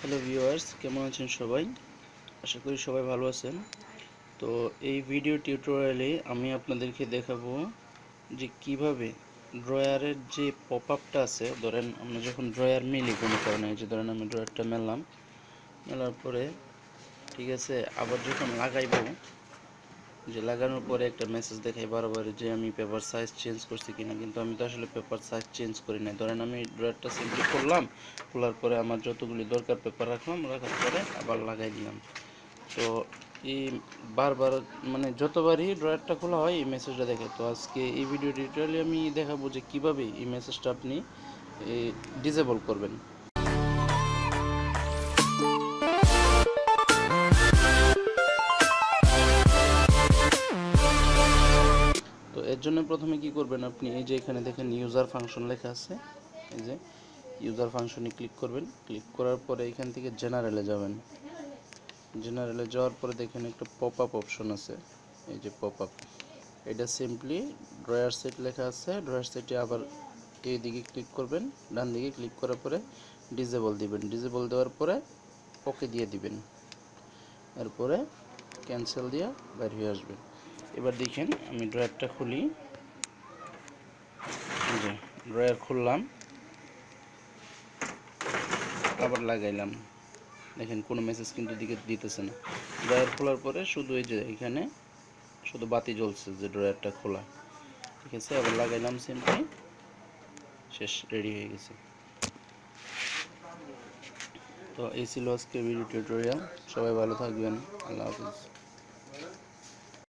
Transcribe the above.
Hello viewers, কেমন আছেন সবাই? আশা করি সবাই ভালো আছেন। তো এই ভিডিও টিউটোরিয়ালে আমি আপনাদেরকে দেখাবো যে কিভাবে ড্রয়ারের যে পপ আপটা আছে, ধরেন আমরা যখন ড্রয়ার মেলি কোনো কারণে, যে ধরেন আমি ড্রয়ারটা মেলার পরে ঠিক আছে, আবার যখন লাগাইবো, যে লাগানোর পরে একটা মেসেজ দেখাই বারবার যে আমি পেপার সাইজ চেঞ্জ করছি কিনা, কিন্তু আমি তো আসলে পেপার সাইজ চেঞ্জ করি না। ধরেন আমি ড্রয়ারটা সিম্পলি খোলার পরে আমার যতগুলি দরকার পেপার রাখার পরে আবার লাগাই দিলাম। তো এই বারবার মানে যতবারই ড্রয়ারটা খোলা হয় এই মেসেজটা দেখে। তো আজকে এই ভিডিও টিউটোরিয়ালে আমি দেখাবো যে কিভাবে এই মেসেজটা আপনি ডিসেবল করবেন। তো এর জন্য প্রথমে কি করবেন, আপনি এই যে এখানে দেখেন ইউজার ফাংশন লেখা আছে, এই যে ইউজার ফাংশনে ক্লিক করবেন। ক্লিক করার পরে এখান থেকে জেনারেলে যাবেন। জেনারেলে যাওয়ার পরে দেখেন একটা পপ আপ অপশন আছে, এই যে পপ আপ, এটা সিম্পলি ড্রয়ার সেট লেখা আছে, ড্রয়ার সেটে আবার এই দিকে ক্লিক করবেন, ডান দিকে ক্লিক করার পরে ডিসেবল দিবেন। ডিসেবল দেওয়ার পরে ওকে দিয়ে দিবেন, এরপরে ক্যান্সেল দিয়ে বাইরে হয়ে আসবেন। এবার দেখেন আমি ড্রয়ারটা খুলি, যে ড্রয়ার খুললাম, আবার লাগাইলাম, দেখেন কোনো মেসেজ কিন্তু দিতেছে না। ড্রয়ার খোলার পরে শুধু এই যে এখানে শুধু বাতি জ্বলছে যে ড্রয়ারটা খোলা। ঠিক আছে, আবার লাগাইলাম সিম্পলি, শেষ, রেডি হয়ে গেছে। তো এই ছিল আজকের ভিডিও টিউটোরিয়াল। সবাই ভালো থাকবেন। আল্লাহ হাফিজ।